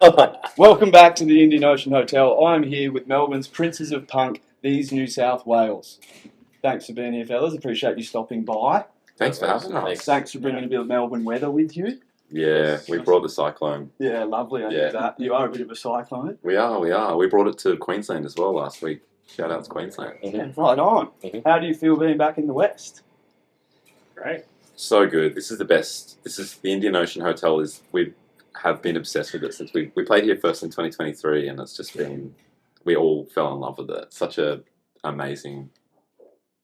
Welcome back to the Indian Ocean Hotel. I'm here with Melbourne's Princes of Punk, these New South Wales. Thanks for being here, fellas. Appreciate you stopping by. Thanks for having us. Thanks for bringing a bit of Melbourne weather with you. Yeah, we brought the cyclone. Yeah, lovely. I hear that. You are a bit of a cyclone. We are. We brought it to Queensland as well last week. Shout out to Queensland. Yeah, right on. How do you feel being back in the West? Great. So good. This is the best. This is the Indian Ocean Hotel. We have been obsessed with it since we played here first in 2023, and it's just been, we all fell in love with it. Such a amazing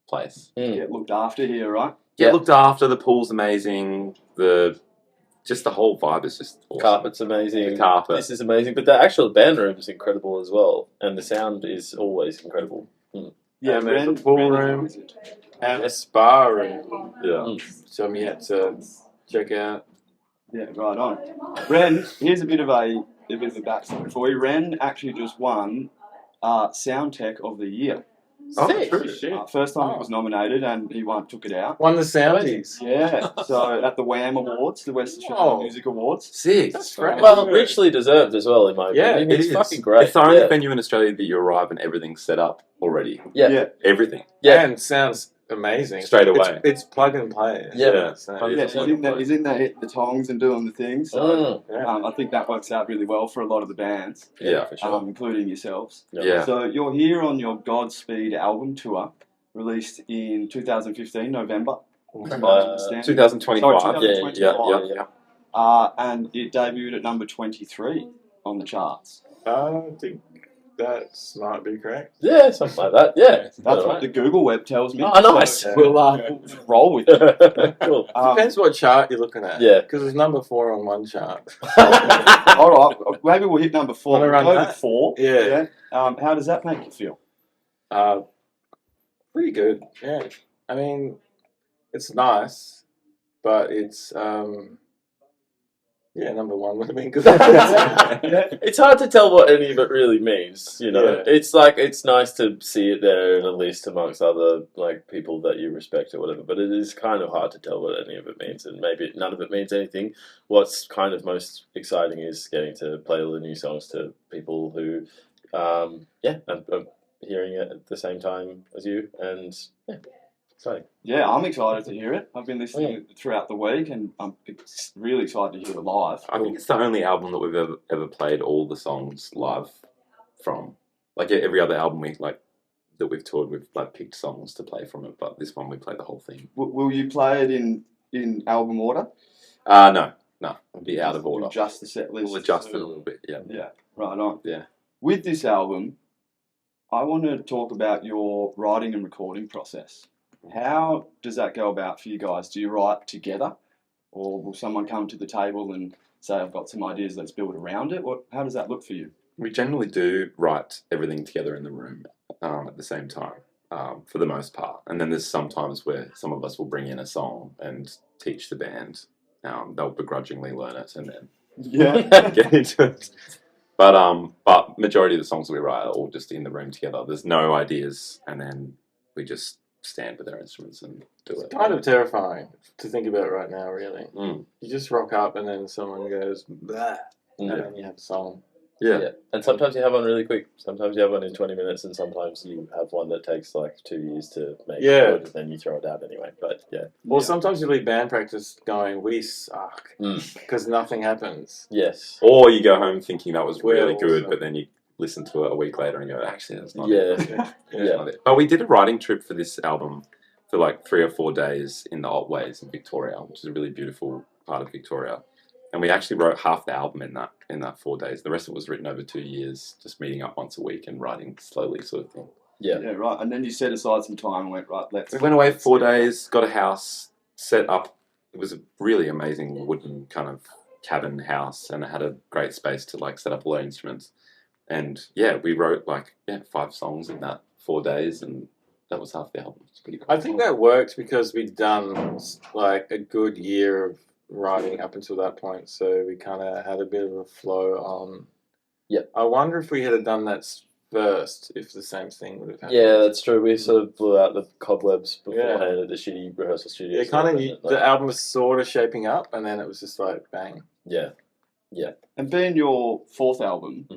place. Get looked after here, right? Get looked after. The pool's amazing. The whole vibe is just awesome. Carpet's amazing. The carpet. This is amazing. But the actual band room is incredible as well. And the sound is always incredible. Yeah, And there's a pool room and a spa room. Yeah. So we had to check out. Yeah, right on. Ren, here's a bit of a backstory for you. Ren actually just won Sound Tech of the Year. Sick. First time it was nominated, and he took it out. Won the Soundies. Yeah, so at the WAM Awards, the West Australian Music Awards. Sick. That's great. Well, richly deserved as well, in my Yeah, opinion. It It's is. fucking great. It's the only yeah. venue in Australia that you arrive and everything's set up already. Yeah. Everything. Yeah. And sounds amazing. Straight away. It's plug and play. Yeah. So, Yeah, he's in there hitting the tongs and doing the things. So, yeah. I think that works out really well for a lot of the bands, Yeah. for sure. including yourselves. Yeah. So you're here on your Godspeed Album tour, released in 2015, November. 2025. Sorry, 2025. Yeah. And it debuted at number 23 on the charts. I think that might be correct. Yeah, something like that. Yeah. That's what the Google web tells me. Oh, nice. So we'll roll with it. Cool. Depends what chart you're looking at. Yeah. Because it's number 4 on one chart. All right, maybe we'll hit number 4. Wanna run We'll go that? with 4. Yeah. How does that make you feel? Pretty good. Yeah. I mean, it's nice, but it's number 1 would have been good. It's hard to tell what any of it really means, you know. Yeah. It's like, it's nice to see it there and at least amongst other like people that you respect or whatever, but it is kind of hard to tell what any of it means, and maybe none of it means anything. What's kind of most exciting is getting to play all the new songs to people who are hearing it at the same time as you, and exciting. Yeah, I'm excited to hear it. I've been listening throughout the week, and I'm really excited to hear it live. I think it's the only album that we've ever played all the songs live from. Like every other album that we've toured, we've picked songs to play from it, but this one we play the whole thing. Will you play it in album order? No, it'll be out of order. Adjust the set list. We'll adjust it a little bit. Yeah. Yeah, right on. Yeah. With this album, I want to talk about your writing and recording process. How does that go about for you guys? Do you write together, or will someone come to the table and say, "I've got some ideas, let's build around it"? How does that look for you? We generally do write everything together in the room at the same time, for the most part. And then there's some times where some of us will bring in a song and teach the band. They'll begrudgingly learn it and then get into it. But majority of the songs that we write are all just in the room together. There's no ideas, and then we just stand with our instruments and do it. It's kind of terrifying to think about right now, really. Mm. You just rock up and then someone goes, blah, and then you have a song. Yeah. And sometimes you have one really quick. Sometimes you have one in 20 minutes, and sometimes you have one that takes like 2 years to make good, and then you throw it out anyway. But Or sometimes you leave band practice going, we suck, because nothing happens. Yes. Or you go home thinking that was really Well, good, so- but then you listen to it a week later and go, actually, that's not Yeah. it. That's not it. But we did a writing trip for this album for like 3 or 4 days in the Otways in Victoria, which is a really beautiful part of Victoria. And we actually wrote half the album in that 4 days. The rest of it was written over 2 years, just meeting up once a week and writing slowly, sort of thing. Yeah, right. And then you set aside some time and went, right, let's... We went away for 4 days, got a house, set up. It was a really amazing wooden kind of cabin house, and it had a great space to set up all our instruments. And we wrote 5 songs in that 4 days, and that was half the album. It's pretty cool. I think that worked because we'd done a good year of writing up until that point, so we kind of had a bit of a flow on. Yep. I wonder if we had done that first, if the same thing would have happened. Yeah, that's true. We sort of blew out the cobwebs beforehand at the shitty rehearsal studio. The album was sort of shaping up, and then it was just bang. Yeah. Yeah. And being your fourth album,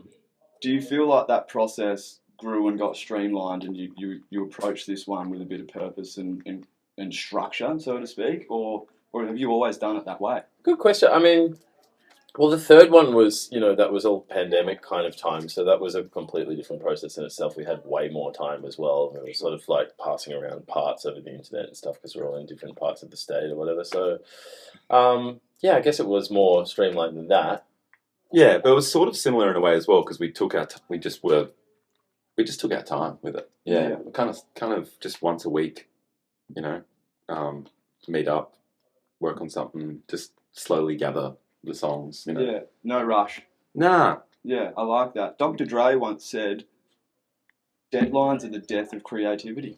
do you feel like that process grew and got streamlined, and you approached this one with a bit of purpose and structure, so to speak, or have you always done it that way? Good question. I mean, well, the third one was, that was all pandemic kind of time, so that was a completely different process in itself. We had way more time as well. We were sort of like passing around parts over the internet and stuff because we're all in different parts of the state or whatever. So, yeah, I guess it was more streamlined than that. Yeah, but it was sort of similar in a way as well because we took we just took our time with it. Yeah. Kind of just once a week, meet up, work on something, just slowly gather the songs. Yeah, no rush. Nah. Yeah, I like that. Dr. Dre once said, "Deadlines are the death of creativity."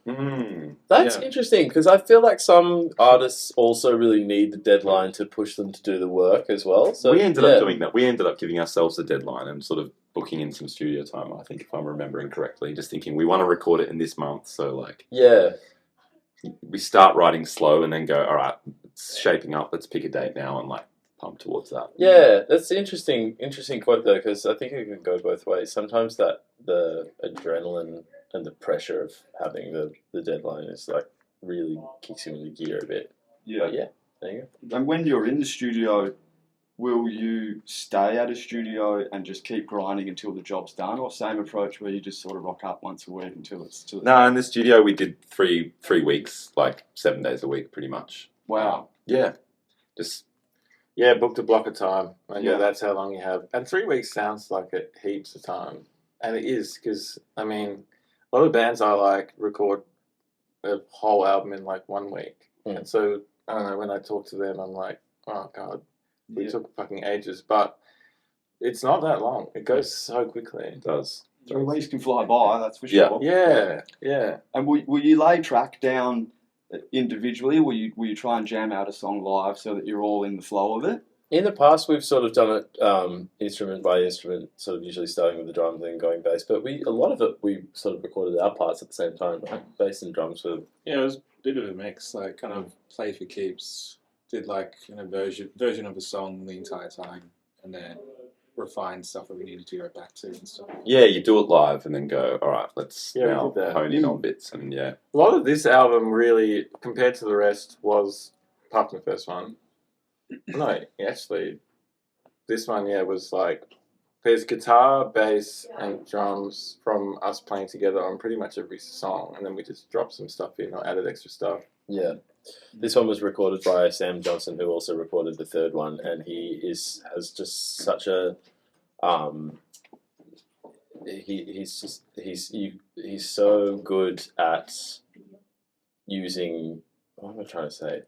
That's interesting because I feel like some artists also really need the deadline to push them to do the work as well. So we ended up doing that. We ended up giving ourselves a deadline and sort of booking in some studio time. I think if I'm remembering correctly, just thinking we want to record it in this month. So like, we start writing slow and then go, all right, it's shaping up. Let's pick a date now and like pump towards that. Yeah, that's interesting quote though because I think it can go both ways. Sometimes that the adrenaline and the pressure of having the deadline is like really kicks you into gear a bit. Yeah. But yeah, there you go. And when you're in the studio, will you stay at a studio and just keep grinding until the job's done, or same approach where you just sort of rock up once a week until it's No, in the studio we did three weeks, like 7 days a week, pretty much. Wow. Yeah. Just. Yeah, booked a block of time. And Yeah. that's how long you have. And 3 weeks sounds like it heaps of time. And it is, because, I mean, a lot of bands I like record a whole album in like 1 week. And so, I don't know, when I talk to them, I'm like, oh, God, we took fucking ages. But it's not that long. It goes so quickly. It does. 3 weeks can fly by, that's for sure. Yeah. And will you lay track down individually? Will you try and jam out a song live so that you're all in the flow of it? In the past, we've sort of done it instrument by instrument, sort of usually starting with the drums and then going bass. But a lot of it, we sort of recorded our parts at the same time, right? Bass and drums were... Yeah, it was a bit of a mix, like kind of play for keeps, did like a version of a song the entire time, and then refine stuff that we needed to go back to and stuff. Yeah, you do it live and then go, all right, let's Yeah, we now did that. hone in on bits and A lot of this album really, compared to the rest, was, apart from the first one, no, actually, this one, was like, there's guitar, bass, and drums from us playing together on pretty much every song, and then we just dropped some stuff in or added extra stuff. Yeah. This one was recorded by Sam Johnson, who also recorded the third one, and he has just such a he's so good at using, what am I trying to say,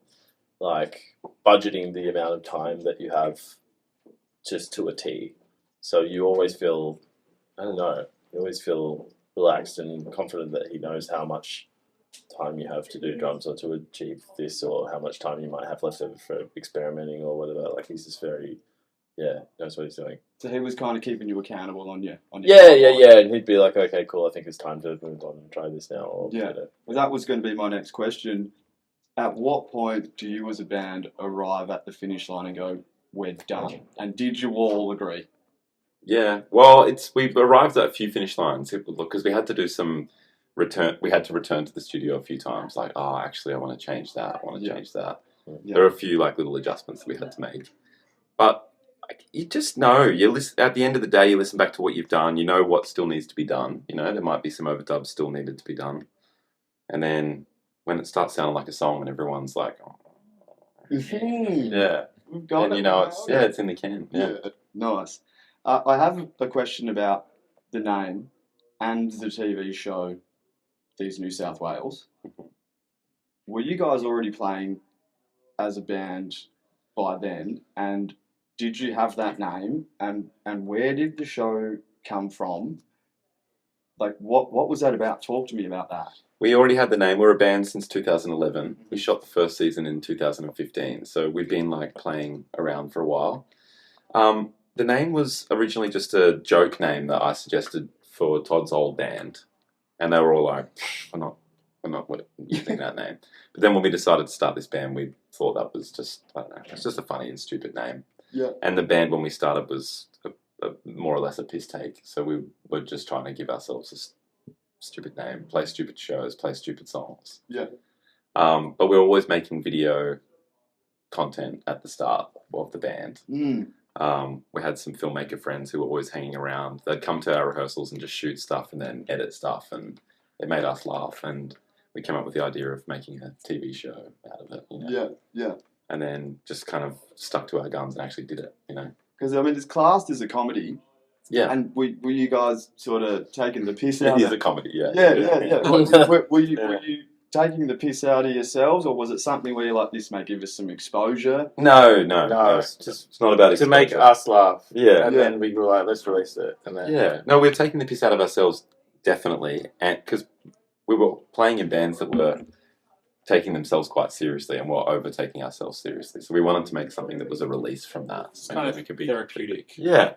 like budgeting the amount of time that you have just to a T. So you always feel, I don't know, you always feel relaxed and confident that he knows how much time you have to do drums or to achieve this, or how much time you might have left over for experimenting or whatever. Like he's just very, knows what he's doing. So he was kind of keeping you accountable on your Yeah. And he'd be like, okay, cool, I think it's time to move on and try this now. Or, Well, that was going to be my next question. At what point do you as a band arrive at the finish line and go, we're done? And did you all agree? Yeah, well, we've arrived at a few finish lines because we had to do some return. We had to return to the studio a few times. Like, oh, actually, I want to change that. I want to change that. Yeah. There are a few like little adjustments that we had to make, but you just know. You listen at the end of the day. You listen back to what you've done. You know what still needs to be done. You know there might be some overdubs still needed to be done, and then when it starts sounding like a song and everyone's like, oh. Yeah, we've got and it. it's in the can. Yeah. Nice. I have a question about the name and the TV show, These New South Wales. Were you guys already playing as a band by then? And did you have that name? And where did the show come from? Like, what was that about? Talk to me about that. We already had the name. We're a band since 2011. We shot the first season in 2015. So we've been like playing around for a while. The name was originally just a joke name that I suggested for Todd's old band. And they were all like, we're not using that name. But then when we decided to start this band, we thought that was just, I don't know, it's just a funny and stupid name. Yeah. And the band when we started was more or less a piss take. So we were just trying to give ourselves a stupid name, play stupid shows, play stupid songs. Yeah. But we were always making video content at the start of the band. We had some filmmaker friends who were always hanging around. They'd come to our rehearsals and just shoot stuff and then edit stuff, and it made us laugh. And we came up with the idea of making a TV show out of it. You know? Yeah. And then just kind of stuck to our guns and actually did it. You know. Because I mean, it's classed as a comedy. Yeah. And were you guys sort of taking the piss out? It is a comedy. Yeah. Yeah. Were you taking the piss out of yourselves, or was it something where you're like, this may give us some exposure? No. It's not about to exposure. make us laugh. Yeah. And then we were like, let's release it. And then Yeah. No, we're taking the piss out of ourselves, definitely. And because we were playing in bands that were taking themselves quite seriously and were overtaking ourselves seriously. So we wanted to make something that was a release from that. It's kind of therapeutic. Yeah.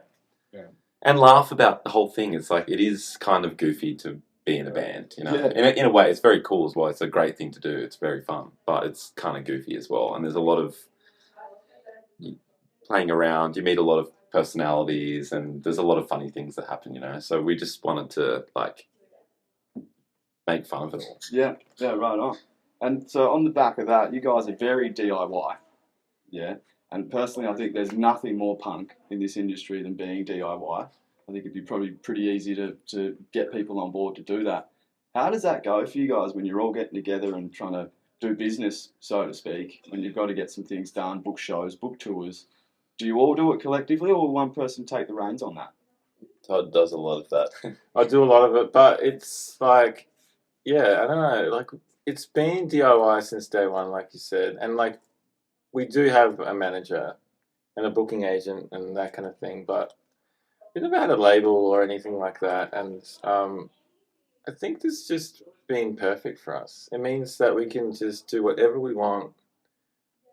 Yeah. And laugh about the whole thing. It's like, it is kind of goofy to be in a band, you know. Yeah. In a way, it's very cool as well. It's a great thing to do. It's very fun, but it's kind of goofy as well. And there's a lot of playing around. You meet a lot of personalities, and there's a lot of funny things that happen, you know. So we just wanted to like make fun of it all. Yeah, right on. And so on the back of that, you guys are very DIY. Yeah. And personally, I think there's nothing more punk in this industry than being DIY. I think it'd be probably pretty easy to get people on board to do that. How does that go for you guys when you're all getting together and trying to do business, so to speak, when you've got to get some things done, book shows, book tours? Do you all do it collectively, or will one person take the reins on that? Todd does a lot of that. I do a lot of it, but it's like, yeah, I don't know, like it's been DIY since day one, like you said, and like we do have a manager and a booking agent and that kind of thing, but we never had a label or anything like that, and I think this has just been perfect for us. It means that we can just do whatever we want,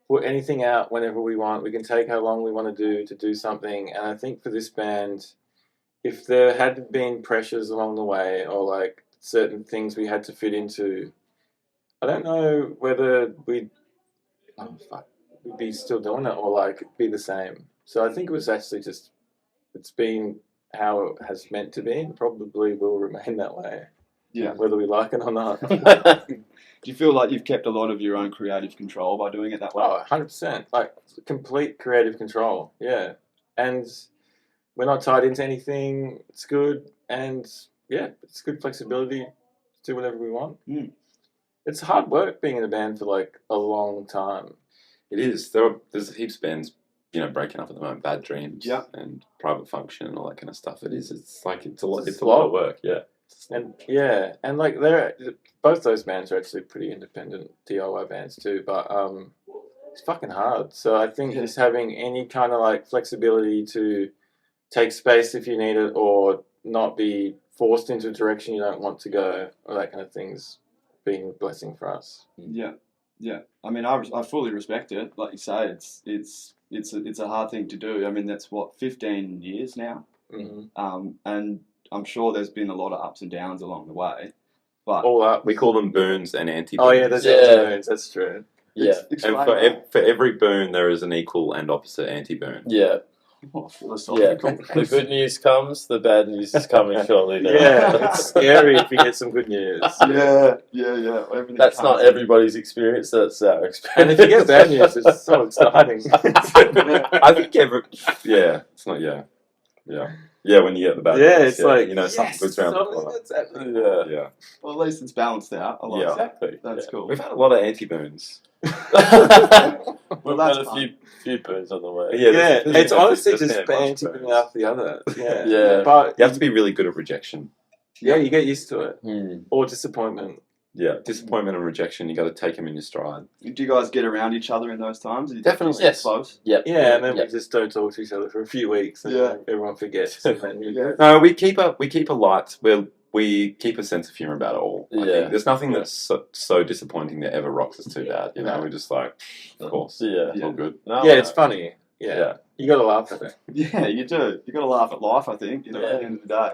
put anything out whenever we want. We can take how long we want to do something, and I think for this band, if there had been pressures along the way or like certain things we had to fit into, I don't know whether we'd be still doing it or like be the same. So I think it was actually just, it's been how it has meant to be and probably will remain that way. Yeah. Whether we like it or not. Do you feel like you've kept a lot of your own creative control by doing it that way? Oh, 100%. Like complete creative control. Yeah. And we're not tied into anything. It's good. And yeah, it's good flexibility to do whatever we want. It's hard work being in a band for like a long time. It is. There's heaps of bands, you know, breaking up at the moment. Bad Dreams, and Private Function, and all that kind of stuff. It is. It's like it's a lot of work. Yeah. And like both those bands are actually pretty independent DIY bands too. But it's fucking hard. So I think just having any kind of like flexibility to take space if you need it, or not be forced into a direction you don't want to go, or that kind of thing's been a blessing for us. Yeah. I mean, I fully respect it. Like you say, it's a hard thing to do. I mean, that's what 15 years now. Mm-hmm. And I'm sure there's been a lot of ups and downs along the way. But all up, we call them boons and anti-boons. Oh yeah, there's anti-boons. That's true. Yeah. And for every boon, there is an equal and opposite anti-boon. Yeah. Yeah. The good news comes, the bad news is coming shortly now. Yeah, it's scary if you get some good news. Yeah. Everything That's comes not in. everybody's experience, that's our experience. And if you get bad news, it's so exciting. I think it's not, yeah, when you get the bad news, it's like, you know, something good's around the corner. that's happening. Yeah. Well, at least it's balanced out. I like that. Exactly. That's cool. We've had a lot of anti-boons. We've that's had a few burns on the way. Yeah, It's honestly there's just been a bunch anti of thing boons. after the other. Yeah. Yeah. But You have to be really good at rejection. yeah, you get used to it. Mm. Or disappointment. Yeah, disappointment and rejection, you got to take them in your stride. Do you guys get around each other in those times? Definitely. Yes. Close. Yep. Yeah, and then Yep. we just don't talk to each other for a few weeks, and Yeah. everyone forgets. And then you No, we keep a light. We keep a sense of humor about it all. I Yeah. think there's nothing that's so disappointing that ever rocks us too bad. You know, No. we're just like, of course, Yeah. it's all good. No, yeah, it's funny. Yeah. You got to laugh at it. Yeah, you do. You got to laugh at life, I think. You know, at the end of the day.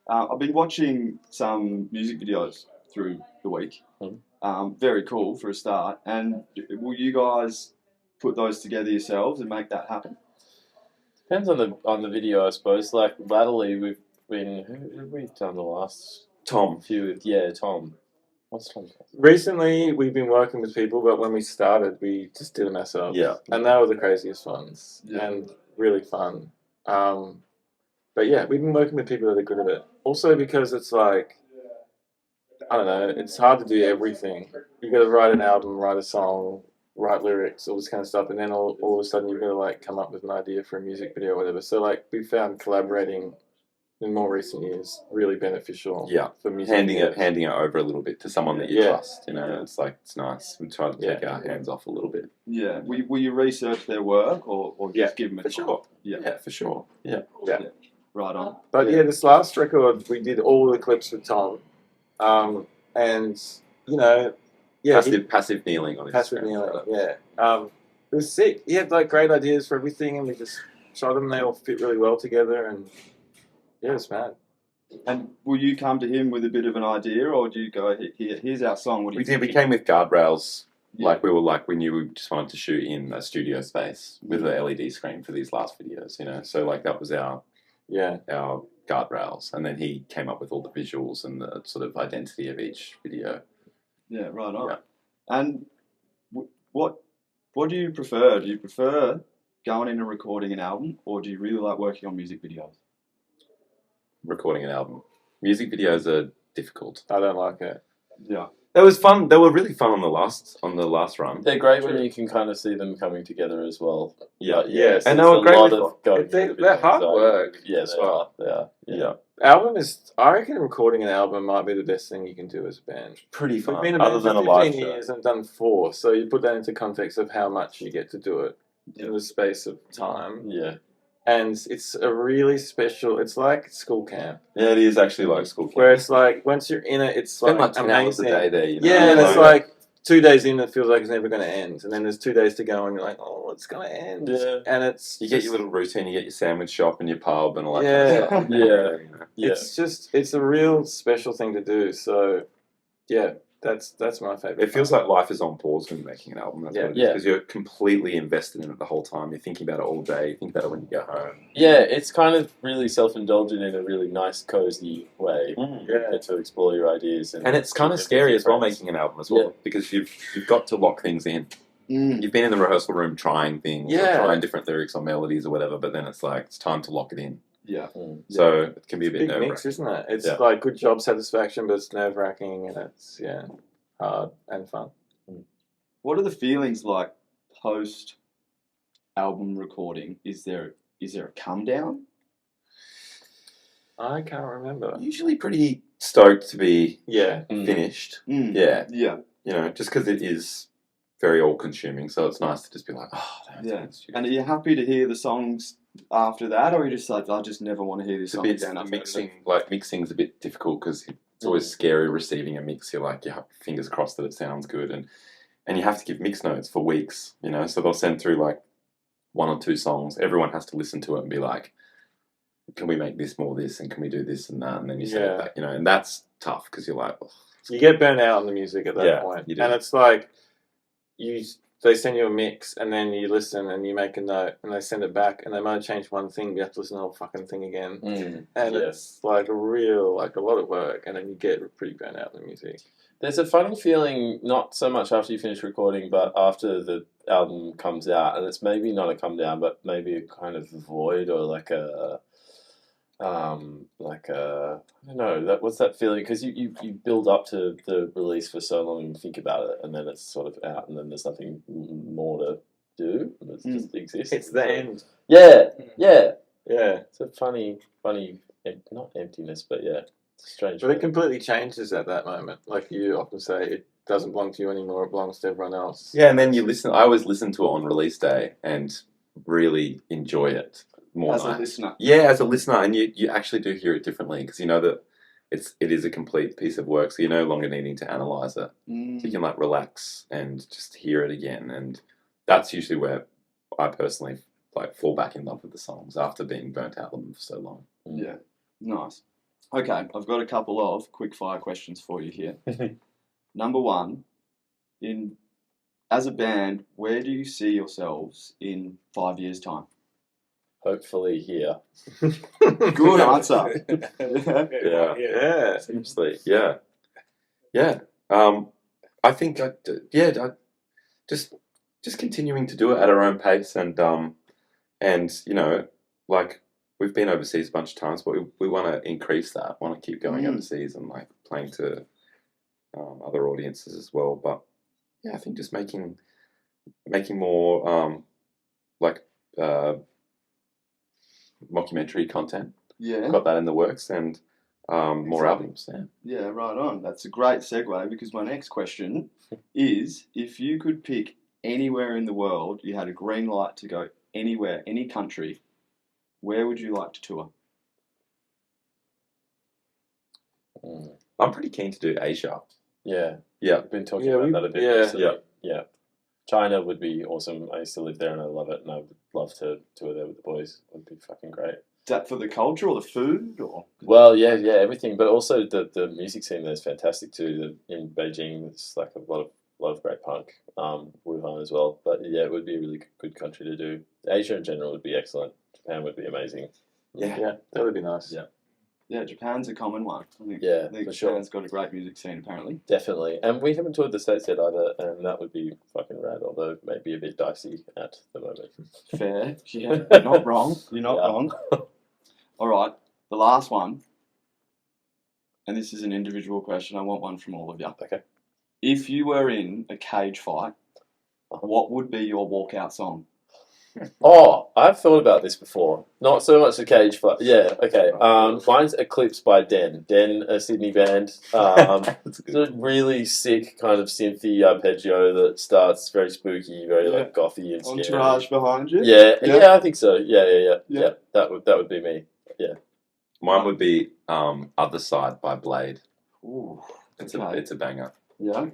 I've been watching some music videos through the week. Very cool for a start. And will you guys put those together yourselves and make that happen? Depends on the video, I suppose. Like latterly, we've been who have we done the last Tom. few with? Yeah, Tom. What's Tom? Recently, we've been working with people, but when we started, we just did them ourselves. Yeah. And they were the craziest ones Yeah. and really fun. But yeah, we've been working with people that are good at it. Also because it's like, I don't know, it's hard to do everything. You got to write an album, write a song, write lyrics, all this kind of stuff, and then all of a sudden you've got to like come up with an idea for a music video or whatever. So like we found collaborating in more recent years really beneficial. Yeah. For music Handing videos. it over a little bit to someone that you Yeah. trust. You know, it's like it's nice. We try to take our hands off a little bit. Yeah. Will you research their work or just give them a For sure. Yeah. Yeah, for sure. Yeah. Right on. But yeah, this last record we did all the clips with Tom, and you know, yeah, Passive kneeling on passive Instagram. kneeling, yeah. It was sick. He had like great ideas for everything, and we just shot them. They all fit really well together, and yeah, it's mad. And will you come to him with a bit of an idea, or do you go, here's our song, what do you We think? did. We came with guardrails. Yeah. We knew we just wanted to shoot in a studio space with an LED screen for these last videos. You know, so like that was our guardrails, and then he came up with all the visuals and the sort of identity of each video. Yeah, right on. Yeah. And what do you prefer? Do you prefer going in and recording an album, or do you really like working on music videos? Recording an album. Music videos are difficult. I don't like it. Yeah. That was fun. They were really fun on the last run. They're great when you can kind of see them coming together as well. Yeah. But yes, And it's they were a great lot with- of going They're through the hard design. work Yeah, as they well. are. They are. Yeah. Album is, I reckon, recording an album might be the best thing you can do as a band. Pretty We've fun. been a Other band than a for live 15 show. years and done 4, so you put that into context of how much you get to do it in the space of time. Yeah. And it's a really special, it's like school camp, Yeah, it is actually like school camp. where it's like, once you're in it, it's Spend like like 10 hours a amazing. day there. You know? Yeah, and it's like 2 days in, it feels like it's never going to end. And then there's 2 days to go, and you're like, oh, it's going to end. Yeah. And it's you get your little routine. You get your sandwich shop and your pub and all that kind Yeah. of stuff. Yeah. You know. Yeah. it's a real special thing to do. So, yeah, that's my favorite. It feels like life is on pause when you're making an album. That's what it is. Yeah. Because you're completely invested in it the whole time. You're thinking about it all day. You think about it when you go home. Yeah, it's kind of really self-indulgent in a really nice, cozy way. You get to explore your ideas. And it's kind of keep it scary as well, friends. making an album as well, Yeah. because you've got to lock things in. You've been in the rehearsal room trying things, or Yeah. trying different lyrics or melodies or whatever, but then it's like, it's time to lock it in. Yeah. So it can be a bit Big nerve-wracking. mix, isn't it? It's Yeah. like good job satisfaction, but it's nerve-wracking, and it's, hard and fun. What are the feelings like post album recording? Is there a come down? I can't remember. Usually pretty stoked to be Yeah. finished. Mm. Yeah. Yeah. You know, just because it is very all-consuming, so it's nice to just be like, oh, that's Yeah. finished. And are you happy to hear the songs after that, or are you just like, I just never want to hear this It's a song bit again? after that? mixing's a bit difficult because it's always scary receiving a mix. You're like, you have fingers crossed that it sounds good, and you have to give mix notes for weeks, you know. So they'll send through like 1 or 2 songs. Everyone has to listen to it and be like, can we make this more this, and can we do this and that, and then you say Yeah. that, you know, and that's tough because you're like, oh, You get burnt out on the music at that Yeah, point. you do. And it's like, they send you a mix, and then you listen, and you make a note, and they send it back, and they might change one thing, you have to listen to the whole fucking thing again. And Yeah. it's like a lot of work, and then you get pretty burnt out on the music. There's a funny feeling, not so much after you finish recording, but after the album comes out, and it's maybe not a come down, but maybe a kind of void, or like a I don't know, what's that feeling? Because you build up to the release for so long, and you think about it, and then it's sort of out, and then there's nothing more to do, and it just exists. It's the end. Yeah. Yeah. It's a funny, not emptiness, but yeah, it's a strange. But it completely changes at that moment. Like you often say, it doesn't belong to you anymore, it belongs to everyone else. yeah. And then you listen. I always listen to it on release day and really enjoy it more. As a listener. Yeah, as a listener, and you actually do hear it differently because you know that it is a complete piece of work, so you're no longer needing to analyze it. So you can like relax and just hear it again, and that's usually where I personally like fall back in love with the songs after being burnt out of them for so long. Yeah. Nice. Okay, I've got a couple of quick fire questions for you here. Number 1, as a band, where do you see yourselves in 5 years' time? Hopefully here. Good answer. Yeah. Yeah. Seriously, yeah. I think just continuing to do it at our own pace, and you know, like we've been overseas a bunch of times, but we want to increase that. Want to keep going overseas and like playing to other audiences as well. But yeah, I think just making more like mockumentary content. Yeah. Got that in the works, and more albums. Yeah. Yeah, right on. That's a great segue, because my next question is, if you could pick anywhere in the world, you had a green light to go anywhere, any country, where would you like to tour? I'm pretty keen to do Asia. Yeah. Yeah. I've been talking Yeah, about we- that a bit. yeah. recently. Yeah. China would be awesome. I used to live there and I love it, and I would love to tour there with the boys. It would be fucking great. Is that for the culture or the food, or? Well, yeah, everything, but also the music scene there is fantastic too. In Beijing, there's like a lot of great punk. Wuhan as well, but yeah, it would be a really good country to do. Asia in general would be excellent. Japan would be amazing. Yeah, that would be nice. Yeah. Yeah, Japan's a common one. I think For sure. Japan's got a great music scene, apparently. Definitely, and we haven't toured the States yet either, and that would be fucking rad. Although maybe a bit dicey at the moment. Fair. Yeah, you're not wrong. You're not Yeah. wrong. All right, the last one, and this is an individual question. I want one from all of you. Okay. If you were in a cage fight, what would be your walkout song? Oh, I've thought about this before. Not so much the cage, but yeah, okay. Mine's Eclipse by Den. Den, a Sydney band. It's a really sick kind of synthy arpeggio that starts very spooky, very like gothy and scary. Entourage behind you? Yeah, I think so. Yeah. That would be me. Mine would be Other Side by Blade. Ooh, It's okay. a banger. Yeah.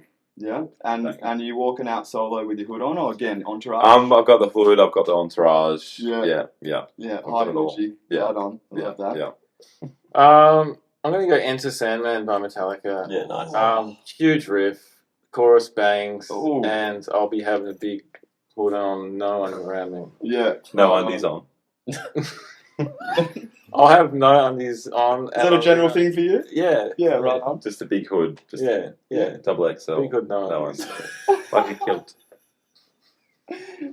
And you walking out solo with your hood on, or again, entourage? I've got the hood, I've got the entourage. Yeah. Yeah. Yeah, I've high got it all. Gucci. Yeah. Right on. I love that. Yeah. I'm gonna go Enter Sandman by Metallica. Yeah, nice. Huge riff, chorus bangs, Ooh. and I'll be having a big hood on, no one around me. Yeah. No Right undies on. I'll have no undies on. Is that a general thing for you? Yeah. Yeah, right on. Just a big hood. Just Yeah. double XL. Big hood, no No undies. like a kilt.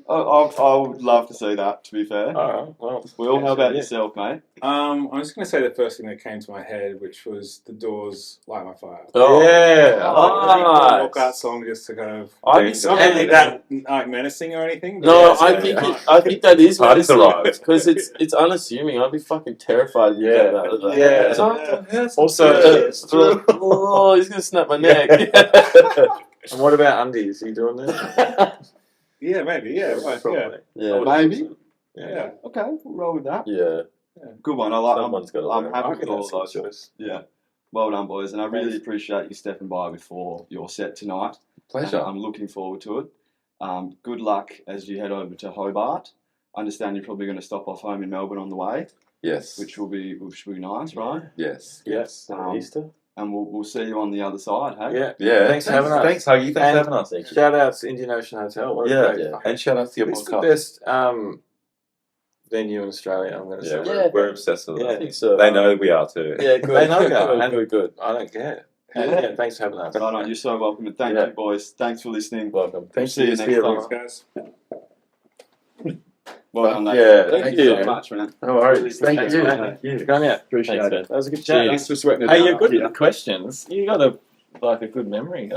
I would love to see that, to be fair. Alright, well. Will, how about yeah. yourself, mate? I'm just going to say the first thing that came to my head, which was The Doors' Light My Fire. Oh, Yeah. I nice. walkout song just to kind of. I It's think not really that like menacing or anything. But No, it's I very think fun. I think that is Party survived. because it's unassuming. I'd be fucking terrified. If you came out of that. Yeah. Also, Oh, he's gonna snap my neck. and what about undies? Are you doing that? Yeah, maybe. Yeah, right. Yeah. yeah, Maybe. Yeah. Okay, we'll roll with that. yeah. Good one. I like. Someone's got to I'm learn. happy I with think all that's of a those. good choice. Yeah. Well done, boys, and I really Thanks. appreciate you stepping by before your set tonight. Pleasure. I'm looking forward to it. Good luck as you head over to Hobart. I understand you're probably going to stop off home in Melbourne on the way, Yes. which will be nice, right? Yes. Yes. Easter. And we'll see you on the other side, hey? Yeah. Yeah. Thanks for having us. Thanks, Huggy. Thanks And- for having us. Thank you. Shout out to Indian Ocean Hotel. What a Yeah. great And shout out to your This is the podcast. best venue in Australia, I'm going to Yeah, say. Yeah. we're obsessed with Yeah. I it. think so. They know we are too. Yeah, good. They know that. Good, And- good. I don't care. And Yeah. yeah, thanks for having us. Right on, you're so welcome, and thank Yeah. you, boys. Thanks for listening. Welcome. We'll see you next Thanks, time. guys. Well done, mate. Yeah. Thank you you. so much, man. No worries. Really Thank appreciate you. it. Thank you. Come here. Appreciate Thanks, it. man. That was a good Cheers. chat. Thanks for sweating it Hey, out. you're good Yeah. with questions. You got a good memory.